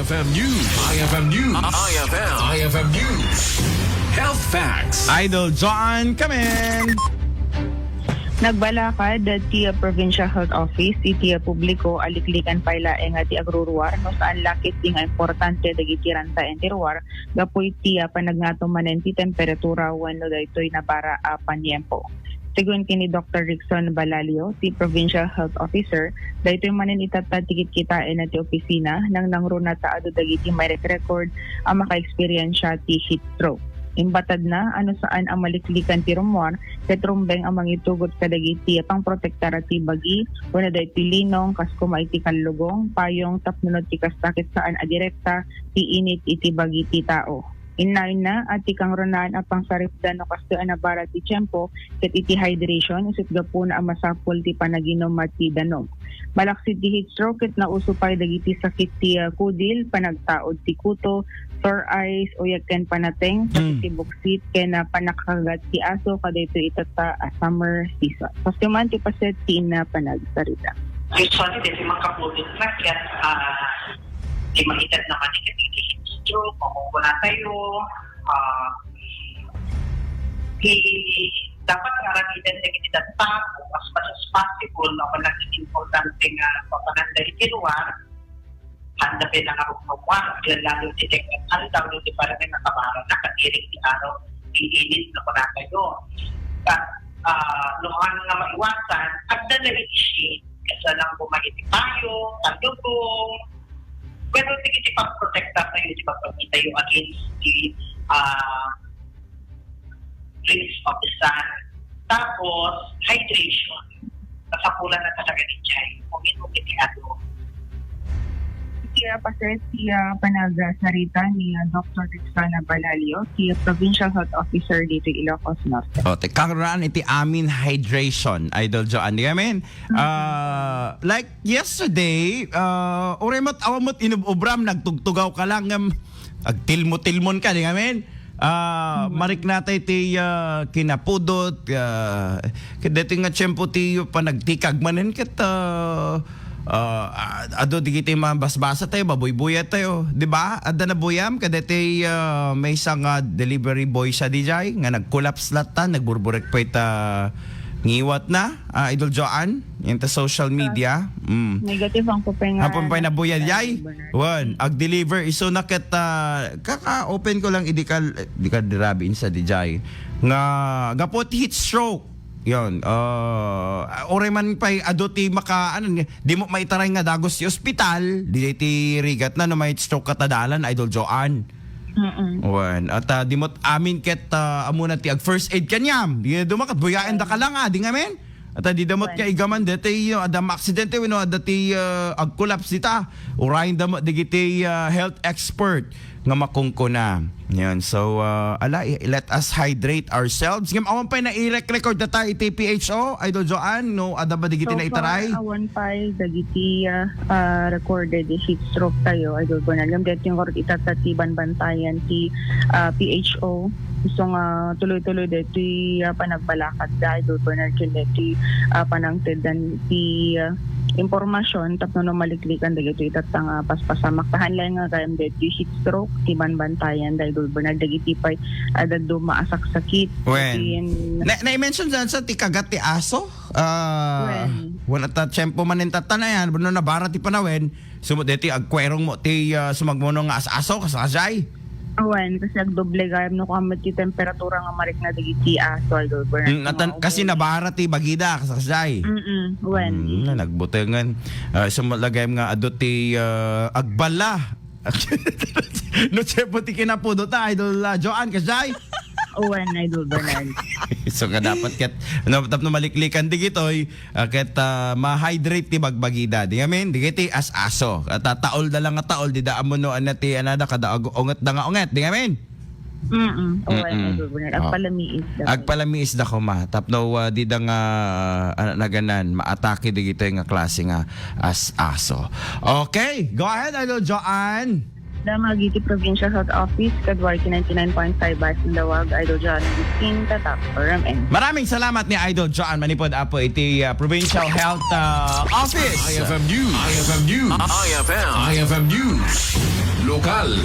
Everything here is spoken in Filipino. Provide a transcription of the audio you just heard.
IFM News. IFM News. IFM News. Health Facts. Idol John, come in! Nagbalakad ti Provincial Health Office iti publiko aliklikan payla nga ti agruruar no saan lakit ti nga importante dagiti ranta en tiruar gapu iti panagnato manen ti temperatura wenno daytoy na para panyempo. Sigun kini Dr. Rickson Balalio, ti Provincial Health Officer, daytoy manen itatatikit kita na ti opisina nang nangruna ta adu dagiti may record ang maka-experience ti heat stroke. Imbatad na ano saan ang maliklikan ti rumor ket rumbeng ang mangitugot kadagiti pang protektar ti bagi wenno daytoy linong kas kumaiti kalugong payong tapnunod ti kastakit saan a direkta ti init iti bagi ti tao. Innain na at ikang runaan ang pangsaripdan no kasto na bara ti tiyempo ket iti hydration isip gapo na ang masapol ti panaginom at ti danom. Malaksid ti heat stroke ket nausupay dagiti sakit ti kudil, panagtaod ti kuto, sore eyes, uyag ken panateng, sakit ti buksit ken panakagat ti aso kadaytoy itata summer season. Pastiman ti paset ti ina panagsarita. Usually, dito makapulot na kaya di makitad naman yung heat stroke, mamumula tayo, dapat karamihan na kinitatapo as much as possible na walang importante nga papananda itinuar, handa pa lang ako kumawar, lalo din ang handa, hindi parang nakabarang nakatiring di araw, iinit na wala tayo. Noon nga maiwasan, agda na i-shade, kasi lang bumagiti tayo, tagdugong, pero hindi pag-protect tayo, di ba tayo against the rays of the sun. Tapos, hydration. Kasapulan na talaga ni Chay. Kung ito kitiado. Kaya paset si panagsarita ni Dr. Rickson Balalio, si Provincial Health Officer dito Ilocos Norte. O, karoon iti amin hydration, Idol John. Di amin? Like yesterday, uremot awamot inubram, nagtugtugaw ka lang, agtilmo-tilmon ka, di amin? Marik natay ti kinapudot, kadati nga tiyempo ti panagtikag manen ket ado digiti mabasbasa tayo, baboy-boya tayo, di ba? Ada na buyam kadati may isang delivery boy sa DJ nga nag-collapse lata, nagburburek pa ita ngiwat na, Idol Joan, yung ta social media. Negative ang kupay nga. Hapon pa na buya yay. One, ag-deliver iso na ket kaka-open ko lang di ka dirabin sa DJ. Nga gapot heat stroke. Yon. Ore man pay adoti maka di mo maitaray nga dagos ti ospital, di ti rigat na no may stroke katadalan, Idol Joan. Wan at di mo amin ket amuna ti ag first aid kanyam di dumakat buyaen da ka lang di ngamen at di damot ka igaman deti adam aksidente wenno dati ag collapse dita urain damo digiti health expert nga makungkuna yan. So let us hydrate ourselves ngam awan pa na i-record data iti PHO, Idol Joan, no ada ba digiti na itaray awan pa dagiti recorded heat stroke tayo, Idol Joan. Ngam deti yung korot itatatiban bantayan ti PHO gusto nga tuloy-tuloy deti panagbalakad da, Idol Joan, deti panangted dan ti impormasyon tapno no maliklikan dagiti itatang paspasamak tahanlay nga kayam deti heat stroke ti banbantayan dahil Bernard dagiti pay adado maasak sakit. Na-mention dyan sa ti kagat ti aso. Wala ta tiyempo manin tatanayan no nabara ti panawen sumot deti agkwerong mo ti sumagmono nga aso kasajay. Awan, kasi agdoble gayam no kamat ti temperatura nga marik na dagiti aso, Idol Bernard. Kasi nabara ti bagida kasajay. Wen. Nagbutengan. Sumulagay nga adot ti agbala. No tiyempo ti kinapudo ta, Idol Joan kasajay. Owen, Idol Bernard. So nga dapat ket tapno maliklikan digitoy ket ma-hydrate ti bagbagida. Di amen, digiti as aso. At taol da lang nga taol di da amono anati anada kada onget da nga onget. Di amen. Owen, Idol Bernard. Agpalamiis da ko ma. Tapno di da nga naganan maatake digitoy nga klase nga as aso. Okay, go ahead, Idol Joan. Damag iti Provincial Health Office, Kadwarki 99.5 Basindawag, Idol John, King Tatak, RMN. Maraming salamat ni Idol John Manipod Apo iti Provincial Health Office. IFM News. IFM News. IFM News. Lokal.